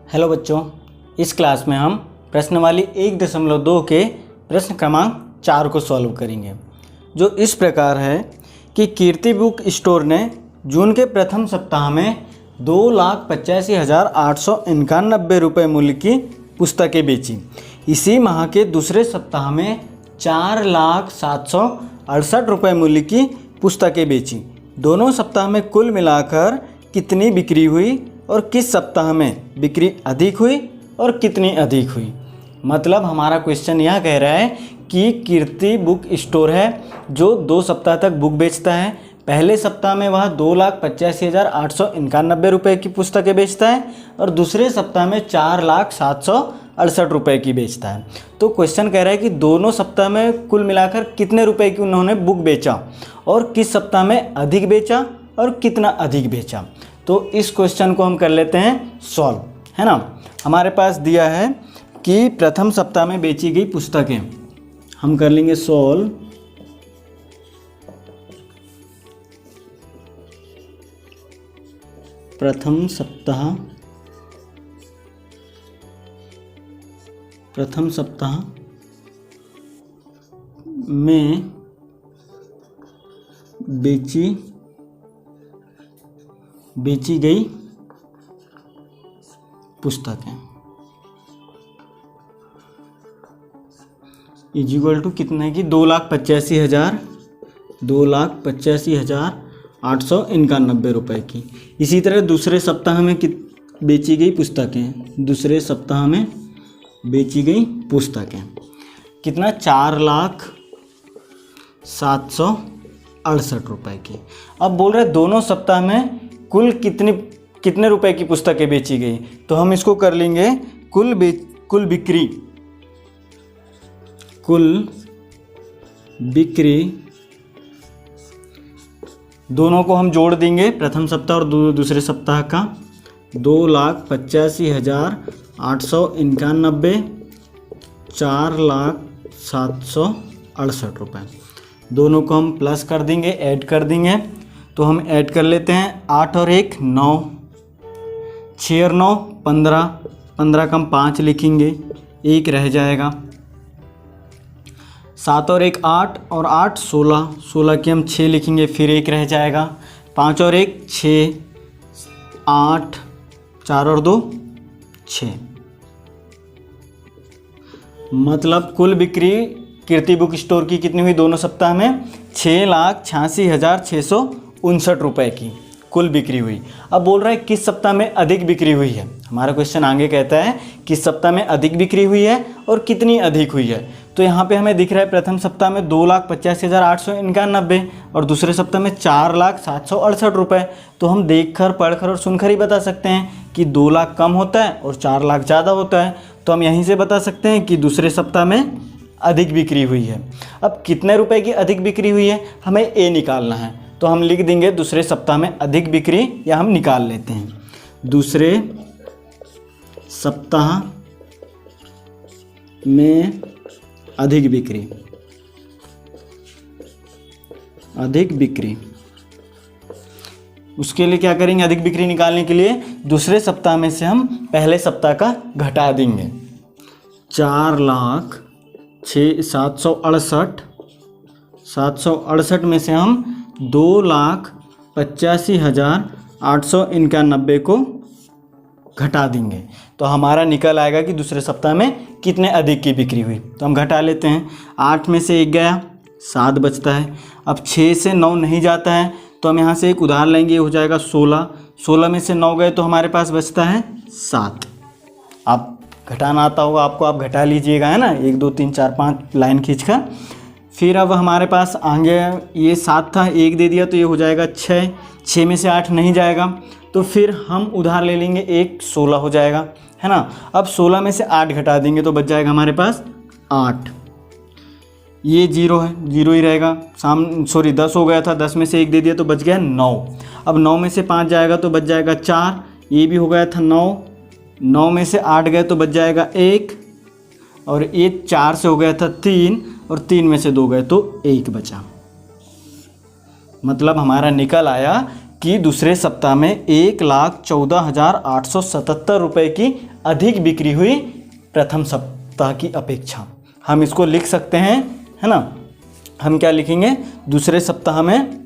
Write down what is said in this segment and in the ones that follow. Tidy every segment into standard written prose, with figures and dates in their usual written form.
Hello बच्चों, इस class में हम प्रश्नवाली 1.2 के प्रश्न क्रमांक 4 को सॉल्व करेंगे, जो इस प्रकार है कि कीर्ति बुक स्टोर ने जून के प्रथम सप्ताह में 2,85,891 रुपये मूल्य की पुस्तकें बेची। इसी माह के दूसरे सप्ताह में 4,07,68 रुपये मूल्य की पुस्तकें बेची। दोनों सप्ताह में कुल मिलाकर कितनी बिक्री हुई और किस सप्ताह में बिक्री अधिक हुई और कितनी अधिक हुई। मतलब हमारा क्वेश्चन यह कह रहा है कि कीर्ति बुक स्टोर है जो 2 सप्ताह तक बुक बेचता है। पहले सप्ताह में वह 2,85,891 रुपये की पुस्तकें बेचता है और दूसरे सप्ताह में 4,07,68 रुपये की बेचता है। तो क्वेश्चन कह रहा है कि दोनों सप्ताह में कुल मिलाकर कितने रुपए की उन्होंने बुक बेचा और किस सप्ताह में अधिक बेचा और कितना अधिक बेचा। तो इस क्वेश्चन को हम कर लेते हैं सॉल्व, है ना। हमारे पास दिया है कि प्रथम सप्ताह में बेची गई पुस्तकें, हम कर लेंगे सॉल्व। प्रथम सप्ताह में बेची गई पुस्तकें इक्वल टू कितने की 2,85,891 रुपये की। इसी तरह दूसरे सप्ताह में बेची गई पुस्तकें कितना 4,07,68 रुपये की। अब बोल रहे दोनों सप्ताह में कुल कितने रुपए की पुस्तकें बेची गई, तो हम इसको कर लेंगे कुल बिक्री दोनों को हम जोड़ देंगे, प्रथम सप्ताह और दूसरे सप्ताह का। 2,85,891 4,07,68 रुपये, दोनों को हम प्लस कर देंगे, ऐड कर देंगे। तो हम ऐड कर लेते हैं 8 और 1 9, 6 और 9 15, 15 का हम 5 लिखेंगे, 1 रह जाएगा। 7 और 1 8 और 8 16, 16 की हम 6 लिखेंगे, फिर 1 रह जाएगा। 5 और 1 6, 8 4 और 2 6। मतलब कुल बिक्री कीर्ति बुक स्टोर की कितनी हुई दोनों सप्ताह में 6,86,659 रुपये की कुल बिक्री हुई। अब बोल रहा है किस सप्ताह में अधिक बिक्री हुई है। हमारा क्वेश्चन आगे कहता है किस सप्ताह में अधिक बिक्री हुई है और कितनी अधिक हुई है। तो यहाँ पे हमें दिख रहा है प्रथम सप्ताह में 2,85,891 और दूसरे सप्ताह में 4,07,68 रुपये। तो हम देखकर पढ़कर और सुनकर ही बता सकते हैं कि 2 लाख कम होता है और 4 लाख ज़्यादा होता है। तो हम यहीं से बता सकते हैं कि दूसरे सप्ताह में अधिक बिक्री हुई है। अब कितने रुपए की अधिक बिक्री हुई है हमें ए निकालना है, तो हम लिख देंगे दूसरे सप्ताह में अधिक बिक्री, या हम निकाल लेते हैं दूसरे सप्ताह में अधिक बिक्री। उसके लिए क्या करेंगे, अधिक बिक्री निकालने के लिए दूसरे सप्ताह में से हम पहले सप्ताह का घटा देंगे। 4,07,68 में से हम 2,85,891 को घटा देंगे, तो हमारा निकल आएगा कि दूसरे सप्ताह में कितने अधिक की बिक्री हुई। तो हम घटा लेते हैं। 8 में से 1 गया, 7 बचता है। अब 6 से 9 नहीं जाता है, तो हम यहाँ से एक उधार लेंगे, ये हो जाएगा 16। 16 में से 9 गए तो हमारे पास बचता है 7। आप घटाना आता होगा आपको, आप घटा लीजिएगा, है ना, 1 2 3 4 5 लाइन खींचकर। फिर अब हमारे पास आगे ये 7 था, 1 दे दिया तो ये हो जाएगा 6। 6 में से 8 नहीं जाएगा, तो फिर हम उधार ले लेंगे, 1 16 हो जाएगा, है ना। अब 16 में से 8 घटा देंगे तो बच जाएगा हमारे पास 8। ये 0 है, 0 ही रहेगा। 10 हो गया था, 10 में से 1 दे दिया तो बच गया 9। अब 9 में से 5 जाएगा तो बच जाएगा 4। ये भी हो गया था 9। 9 में से 8 गए तो बच जाएगा 1, और ये 4 से हो गया था 3, और 3 में से 2 गए तो 1 बचा। मतलब हमारा निकल आया कि दूसरे सप्ताह में 1,14,877 रुपये की अधिक बिक्री हुई प्रथम सप्ताह की अपेक्षा। हम इसको लिख सकते हैं, है ना। हम क्या लिखेंगे, दूसरे सप्ताह में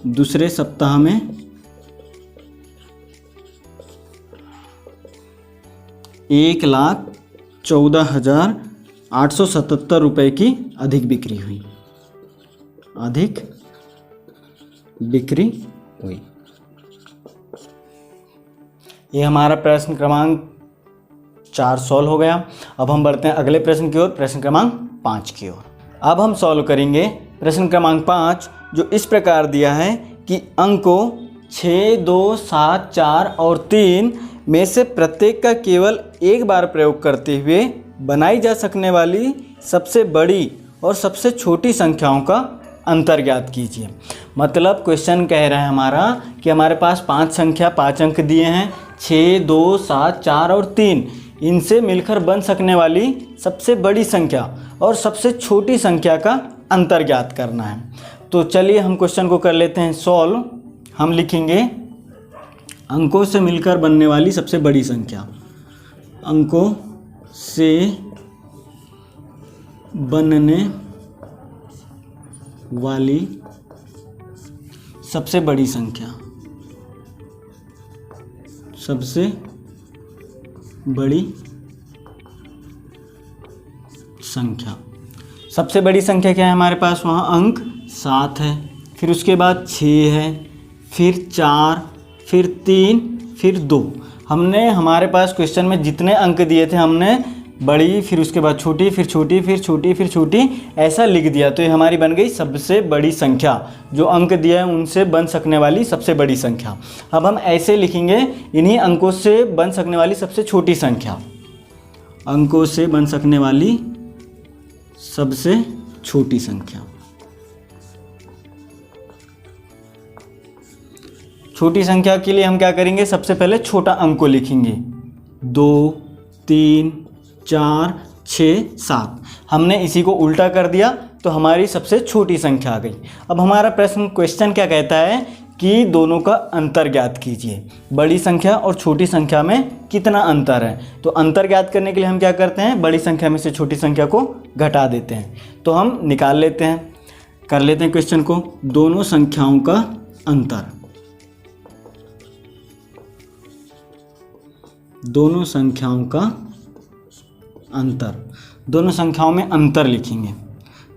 1,14,877 रुपये की अधिक बिक्री हुई, ये हमारा प्रश्न क्रमांक 4 सॉल्व हो गया। अब हम बढ़ते हैं अगले प्रश्न की ओर, प्रश्न क्रमांक 5 की ओर। अब हम सॉल्व करेंगे प्रश्न क्रमांक 5, जो इस प्रकार दिया है कि अंकों 6, 2, 7, 4 और 3 में से प्रत्येक का केवल एक बार प्रयोग करते हुए बनाई जा सकने वाली सबसे बड़ी और सबसे छोटी संख्याओं का अंतर ज्ञात कीजिए। मतलब क्वेश्चन कह रहा है हमारा कि हमारे पास 5 अंक दिए हैं, 6, 2, 7, 4 और 3, इनसे मिलकर बन सकने वाली सबसे बड़ी संख्या और सबसे छोटी संख्या का अंतर ज्ञात करना है। तो चलिए हम क्वेश्चन को कर लेते हैं सॉल्व। हम लिखेंगे अंकों से मिलकर बनने वाली सबसे बड़ी संख्या, अंकों से बनने वाली सबसे बड़ी संख्या, सबसे बड़ी संख्या। सबसे बड़ी संख्या क्या है हमारे पास, वहाँ अंक 7 है, फिर उसके बाद 6 है, फिर 4, फिर 3, फिर 2। हमने हमारे पास क्वेश्चन में जितने अंक दिए थे हमने बड़ी, फिर उसके बाद छोटी, फिर छोटी, फिर छोटी, फिर छोटी, ऐसा लिख दिया। तो ये हमारी बन गई सबसे बड़ी संख्या। जो अंक दिया है उनसे बन सकने वाली सबसे बड़ी संख्या। अब हम ऐसे लिखेंगे, इन्हीं अंकों से बन सकने वाली सबसे छोटी संख्या, अंकों से बन सकने वाली सबसे छोटी संख्या। छोटी संख्या के लिए हम क्या करेंगे, सबसे पहले छोटा अंक को लिखेंगे, 2, 3, 4, 6, 7। हमने इसी को उल्टा कर दिया तो हमारी सबसे छोटी संख्या आ गई। अब हमारा क्वेश्चन क्या कहता है कि दोनों का अंतर ज्ञात कीजिए, बड़ी संख्या और छोटी संख्या में कितना अंतर है। तो अंतर ज्ञात करने के लिए हम क्या करते हैं, बड़ी संख्या में से छोटी संख्या को घटा देते हैं। तो हम निकाल लेते हैं, कर लेते हैं क्वेश्चन को। दोनों संख्याओं का अंतर, दोनों संख्याओं का अंतर, दोनों संख्याओं में अंतर लिखेंगे,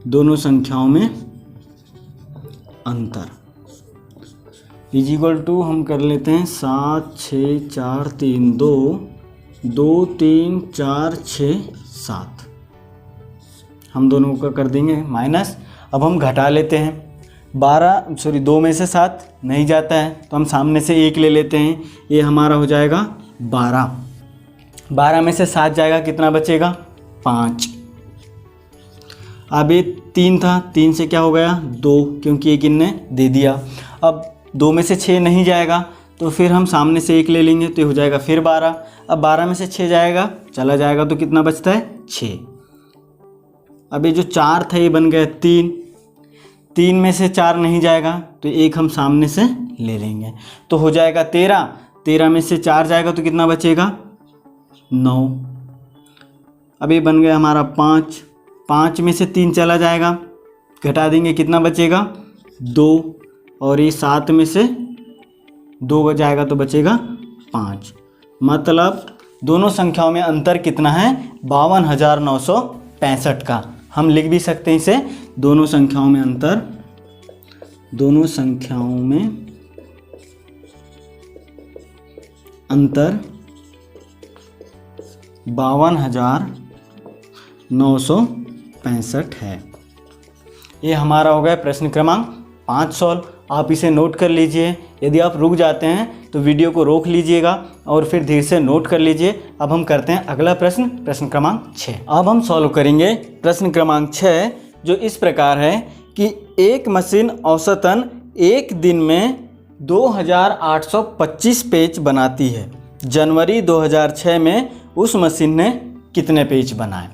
दोनों संख्याओं में अंतर इज इक्वल टू हम कर लेते हैं 7, 6, 4, 3, 2, 2, 3, 4, 6, 7। हम दोनों का कर देंगे माइनस। अब हम घटा लेते हैं, 2 में से 7 नहीं जाता है तो हम सामने से 1 ले लेते हैं, ये हमारा हो जाएगा 12। 12 में से 7 जाएगा, कितना बचेगा, 5। अब ये 3 था, 3 से क्या हो गया, 2, क्योंकि एक इनने दे दिया। अब 2 में से 6 नहीं जाएगा तो फिर हम सामने से 1 ले लेंगे तो ये हो जाएगा फिर 12। अब 12 में से 6 जाएगा, चला जाएगा तो कितना बचता है, 6। अब ये जो 4 था ये बन गया 3, 3 में से 4 नहीं जाएगा तो 1 हम सामने से ले लेंगे तो हो जाएगा 13। 13 में से 4 जाएगा तो कितना बचेगा, 9। अब ये बन गया हमारा 5, 5 में से 3 चला जाएगा, घटा देंगे कितना बचेगा, 2। और ये 7 में से 2 जाएगा तो बचेगा 5। मतलब दोनों संख्याओं में अंतर कितना है, 52,965 का। हम लिख भी सकते हैं इसे, दोनों संख्याओं में अंतर, दोनों संख्याओं में अंतर 52,965 है। ये हमारा हो गया प्रश्न क्रमांक 5 सॉल्व। आप इसे नोट कर लीजिए। यदि आप रुक जाते हैं तो वीडियो को रोक लीजिएगा और फिर धीरे से नोट कर लीजिए। अब हम करते हैं अगला प्रश्न, प्रश्न क्रमांक 6। अब हम सॉल्व करेंगे प्रश्न क्रमांक 6, जो इस प्रकार है कि एक मशीन औसतन एक दिन में 2825 पेज बनाती है। जनवरी 2006 में उस मशीन ने कितने पेज बनाए।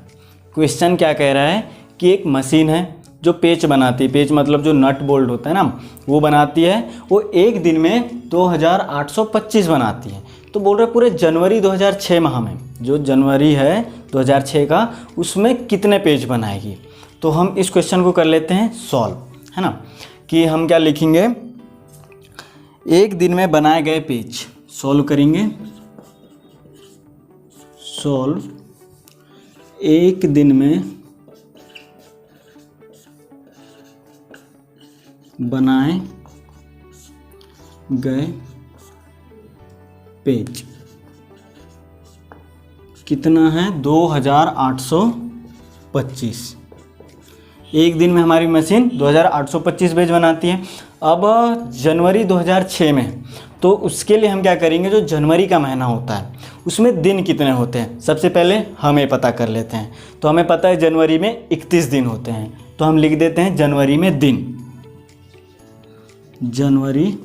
क्वेश्चन क्या कह रहा है कि एक मशीन है जो पेच बनाती है, पेच मतलब जो नट बोल्ट होता है ना वो बनाती है, वो एक दिन में 2825 बनाती है। तो बोल रहे पूरे जनवरी 2006 माह में, जो जनवरी है 2006 का, उसमें कितने पेज बनाएगी। तो हम इस क्वेश्चन को कर लेते हैं सॉल्व, है ना। कि हम क्या लिखेंगे, एक दिन में बनाए गए पेज सॉल्व करेंगे। सॉल्व एक दिन में बनाए गए पेज कितना है, 2825। एक दिन में हमारी मशीन 2825 पेज बनाती है। अब जनवरी 2006 में, तो उसके लिए हम क्या करेंगे, जो जनवरी का महीना होता है उसमें दिन कितने होते हैं, सबसे पहले हमें पता कर लेते हैं। तो हमें पता है जनवरी में 31 दिन होते हैं, तो हम लिख देते हैं जनवरी में दिन, जनवरी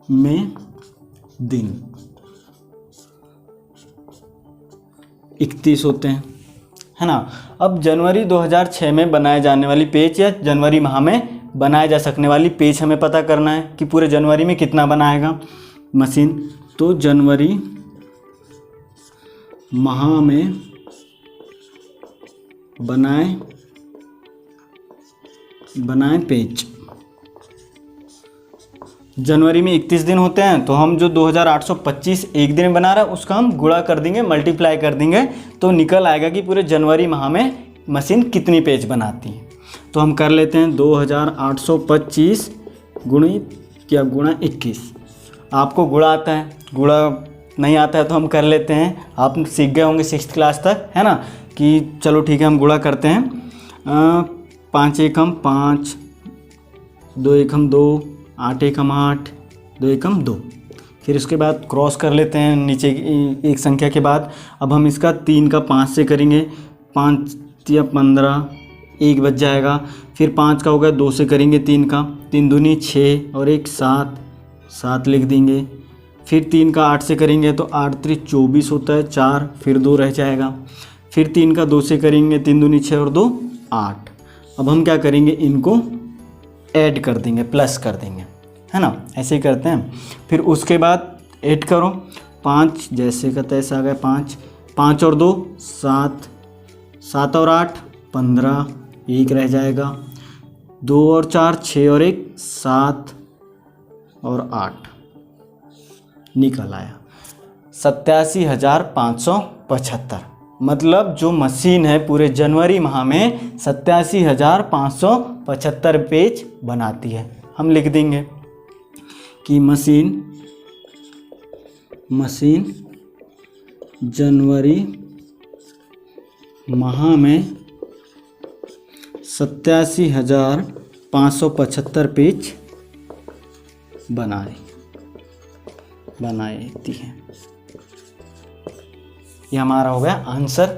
में दिन 31 होते हैं, है ना। अब जनवरी 2006 में बनाए जाने वाली पेज या जनवरी माह में बनाए जा सकने वाली पेज हमें पता करना है कि पूरे जनवरी में कितना बनाएगा मशीन। तो जनवरी माह में बनाए पेज, जनवरी में 31 दिन होते हैं, तो हम जो 2825 एक दिन में बना रहा है उसका हम गुणा कर देंगे, मल्टीप्लाई कर देंगे, तो निकल आएगा कि पूरे जनवरी माह में मशीन कितनी पेज बनाती है। तो हम कर लेते हैं 2825 गुणा 21। आपको गुणा आता है, गुणा नहीं आता है तो हम कर लेते हैं, आप सीख गए होंगे 6th क्लास तक, है ना। कि चलो ठीक है हम गुणा करते हैं, 5 एकम 5, 2 एकम 2, 8 एकम 8, 2 एकम 2। फिर उसके बाद क्रॉस कर लेते हैं नीचे एक संख्या के बाद। अब हम इसका 3 का 5 से करेंगे, 5 या 15, 1 बच जाएगा। फिर 5 का होगा 2 से करेंगे, 3 का, 3 दूनी 6 और 1 7, 7 लिख देंगे। फिर 3 का 8 से करेंगे तो 8 3 24 होता है, 4, फिर 2 रह जाएगा। फिर 3 का 2 से करेंगे, 3 दूनी 6 और 2 8। अब हम क्या करेंगे, इनको ऐड कर देंगे, प्लस कर देंगे, है ना, ऐसे ही करते हैं। फिर उसके बाद ऐड करो, 5 जैसे का तैसा आ गया, 5, 5 और 2 7, 7 और 8 15, 1 रह जाएगा, 2 और 4 6 और 1 7 और 8 निकल आया 87,575। मतलब जो मशीन है पूरे जनवरी माह में 87,575 पेज बनाती है। हम लिख देंगे कि मशीन जनवरी माह में 87,575 पेज बनाती है। ये हमारा हो गया आंसर।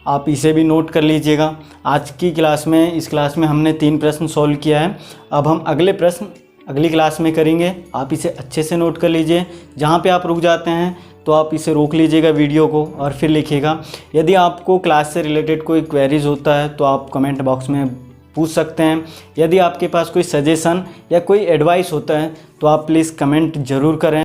आप इसे भी नोट कर लीजिएगा। आज की क्लास में, इस क्लास में हमने 3 प्रश्न सॉल्व किया है। अब हम अगले प्रश्न अगली क्लास में करेंगे। आप इसे अच्छे से नोट कर लीजिए। जहाँ पे आप रुक जाते हैं तो आप इसे रोक लीजिएगा वीडियो को और फिर लिखिएगा। यदि आपको क्लास से रिलेटेड कोई क्वेरीज होता है तो आप कमेंट बॉक्स में पूछ सकते हैं। यदि आपके पास कोई सजेशन या कोई एडवाइस होता है तो आप प्लीज़ कमेंट ज़रूर करें।